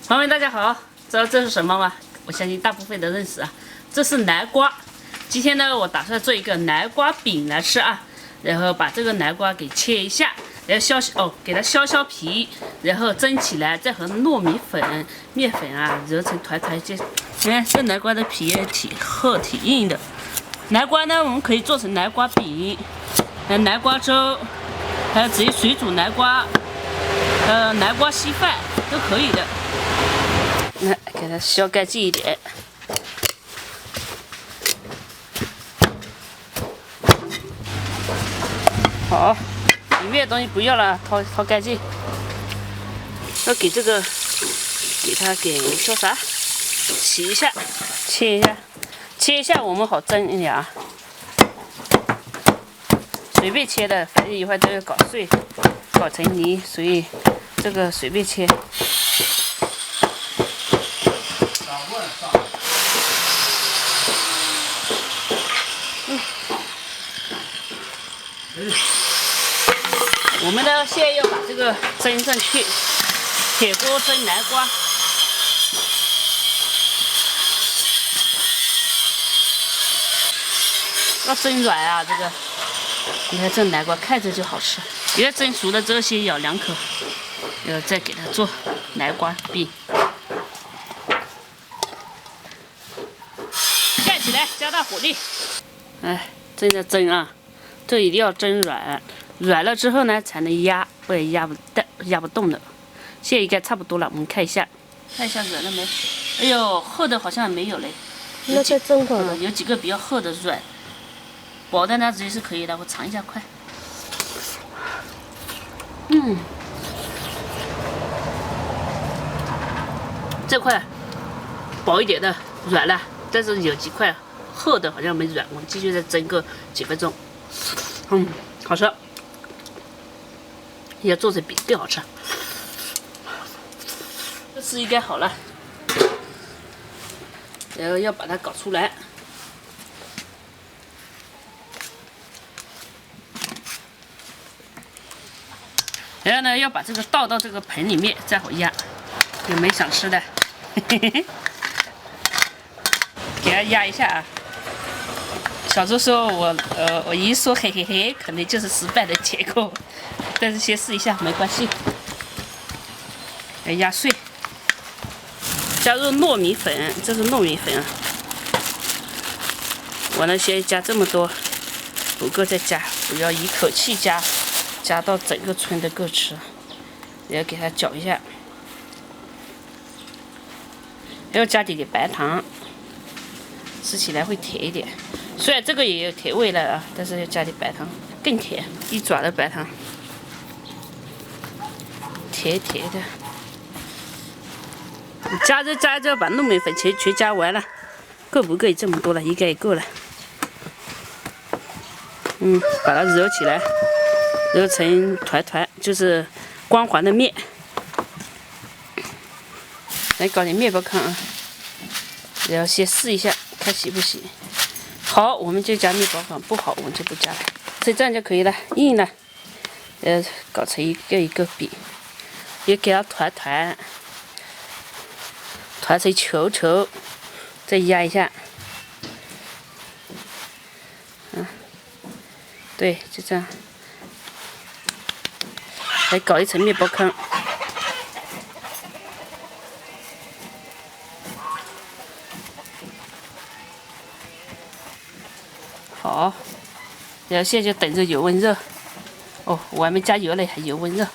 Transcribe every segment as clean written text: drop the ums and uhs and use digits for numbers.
朋友们，大家好，知道这是什么吗？我相信大部分都认识啊，这是南瓜。今天呢，我打算做一个南瓜饼来吃啊。然后把这个南瓜给切一下，然后给它削皮，然后蒸起来，再和糯米粉、面粉啊揉成团团。你看这南瓜的皮也挺厚、挺硬的。南瓜呢，我们可以做成南瓜饼、南瓜粥，还有直接水煮南瓜，南瓜稀饭都可以的。来，给它削干净一点。好，里面的东西不要了，掏干净。要给这个，给它叫啥？洗一下，切一下，我们好蒸一点啊。随便切的，反正一会儿都要搞碎，搞成泥，所以这个随便切。我们呢，现在要把这个蒸上去，铁锅蒸南瓜。要蒸软啊，这个，你看这南瓜看着就好吃。别蒸熟了之后先咬2口，然后再给它做南瓜饼。盖起来，加大火力。哎，正在蒸啊，这一定要蒸软。软了之后呢，才能压，不然压不动的。现在应该差不多了，我们看一下软了没？哎呦，厚的好像没有嘞。那再蒸会儿。有几个比较厚的软，薄的呢直接是可以的。我尝一下，快。这块薄一点的软了，但是有几块厚的好像没软，我们继续再蒸个几分钟。好吃。要做成饼更好吃。这次应该好了，然后要把它搞出来。然后呢，要把这个倒到这个盆里面，再好压。有没想吃的？给它压一下啊。小周说我一说嘿嘿嘿，可能就是失败的结果。但是先试一下，没关系。压碎，加入糯米粉，这是糯米粉啊。我呢先加这么多，不够再加，不要一口气加到整个村的够吃。也要给它搅一下，还要加点白糖，吃起来会甜一点。虽然这个也有甜味了啊，但是要加点白糖更甜，一爪的白糖。甜甜的，加着把糯米粉全加完了，够不够？这么多了，应该也够了。把它揉起来，揉成团团，就是光滑的面。来搞点面包糠啊，然后先试一下，看行不行。好，我们就加面包糠；不好，我们就不加了。这样就可以了，硬了，搞成一个饼。也给它团成球，再压一下。对，就这样。来搞一层面包糠。好，然后现在就等着油温热。哦，我还没加油嘞，还油温热。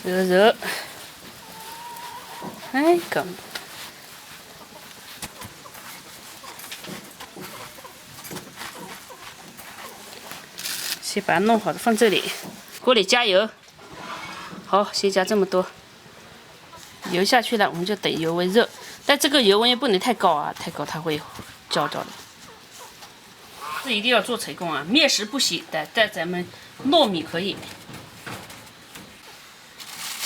揉，哎，搞，先把它弄好的放这里，锅里加油。好，先加这么多，油下去了，我们就等油温热。但这个油温也不能太高啊，太高它会焦的。这一定要做成功啊！面食不行，但咱们糯米可以。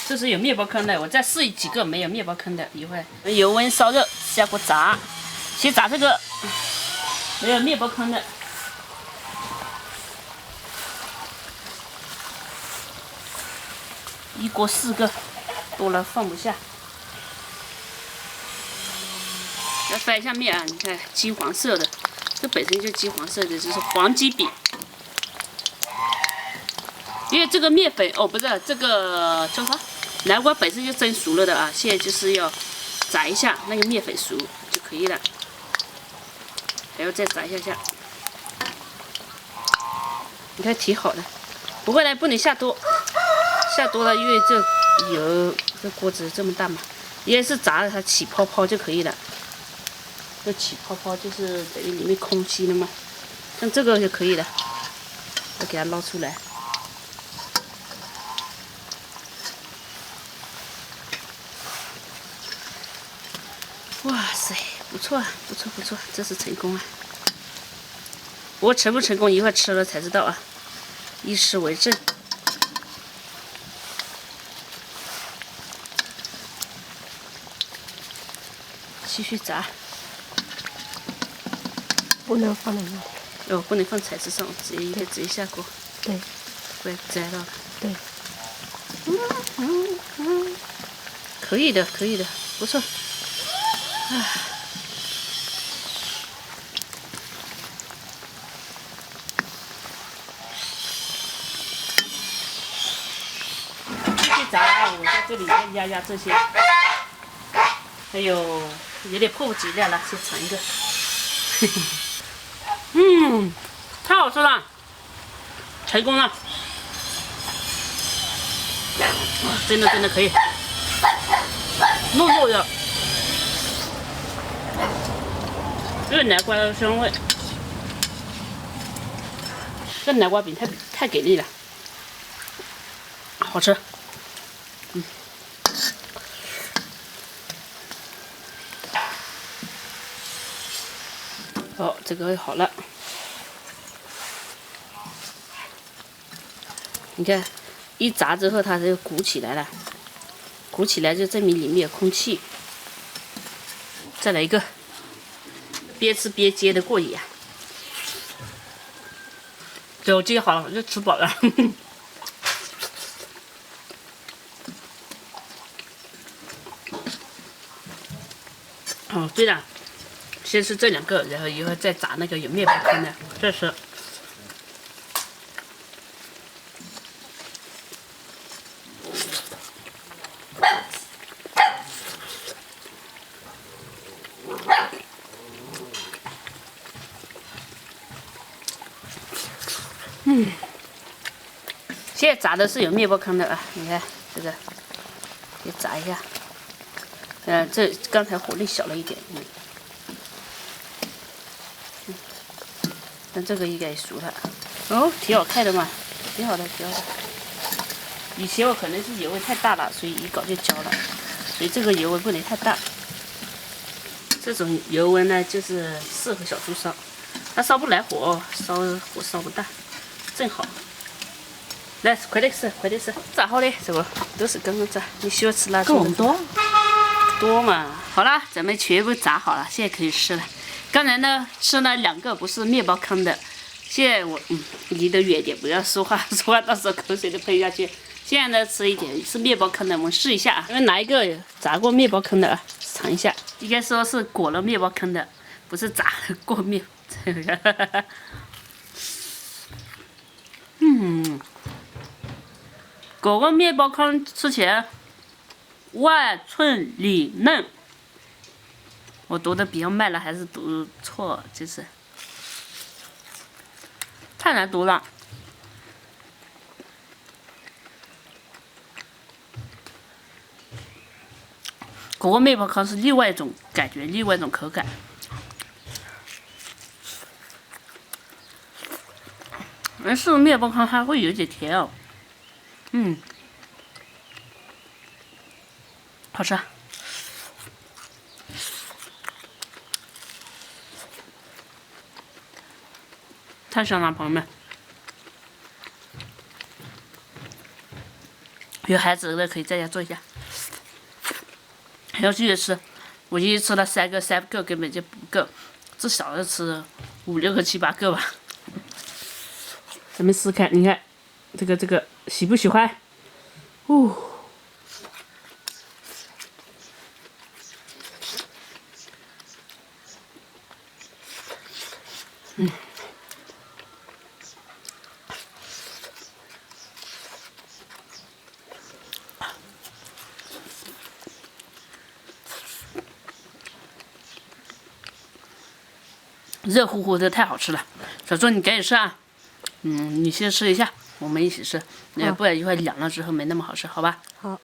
这是有面包糠的，我再试几个没有面包糠的。一会儿油温烧热，下锅炸。先炸这个没有面包糠的。一锅4个，多了放不下。要翻一下面啊，你看金黄色的，这本身就金黄色的，就是黄鸡饼。因为这个面粉哦，不是这个叫啥，南瓜本身就蒸熟了的啊，现在就是要炸一下那个面粉熟就可以了，还要再炸一下。你看挺好的，不过呢不能下多，下多了因为这油这锅子这么大嘛，也是炸了它起泡泡就可以了。这起泡泡就是等于里面空气了嘛，像这个就可以了，再给它捞出来。哇塞，不错啊，不错不错，这是成功啊！不过成不成功，一会儿吃了才知道啊。以史为证。继续炸。不能放在那。哦，不能放彩纸上，直接下锅。对。不然摘到了。对。可以的，可以的，不错。继续炸啊！我在这里再压这些，还有点迫不及待了，先尝一个。太好吃了，成功了！真的可以，糯糯的。这个南瓜的香味，这南瓜饼太给力了，好吃。哦，这个好了。你看，一炸之后它就鼓起来了，鼓起来就证明里面有空气。再来一个。边吃边接的过瘾啊！对，我接好了，我就吃饱了。哦，对了，先吃这2个，然后一会儿再炸那个有面包糠的，再吃。现在炸的是有面包糠的啊，你看这个，给炸一下。这刚才火力小了一点，但这个应该也熟了。哦，挺好看的嘛，挺好的，挺好的。以前我可能是油温太大了，所以一搞就焦了，所以这个油温不能太大。这种油温呢，就是适合小猪烧，它烧不来火，火烧不大，正好。来，快点吃，快点吃，炸好的，这个都是刚刚炸。你喜欢吃哪种？更多。多嘛。好了，咱们全部炸好了，现在可以吃了。刚才呢吃了2个不是面包糠的，现在我离得远点，不要说话，说话到时候口水都喷下去。现在呢吃一点是面包糠的，我们试一下啊。我们拿一个炸过面包糠的啊，尝一下。应该说是裹了面包糠的，不是炸过面。裹个面包糠吃起来外脆里嫩。我读的比较慢了，还是读错？就是太难读了。裹个面包糠是另外一种感觉，另外一种口感。而是面包糠还会有点甜哦。好吃。太香了，朋友们！有孩子的可以在家做一下。还要继续吃，我已经吃了3个根本就不够，至少要吃5、6个、7、8个吧。咱们试试看，你看这个喜不喜欢？哦，热乎乎的太好吃了。小周，你赶紧吃啊！你先吃一下，我们一起吃，不然一会儿凉了之后没那么好吃，好吧？好。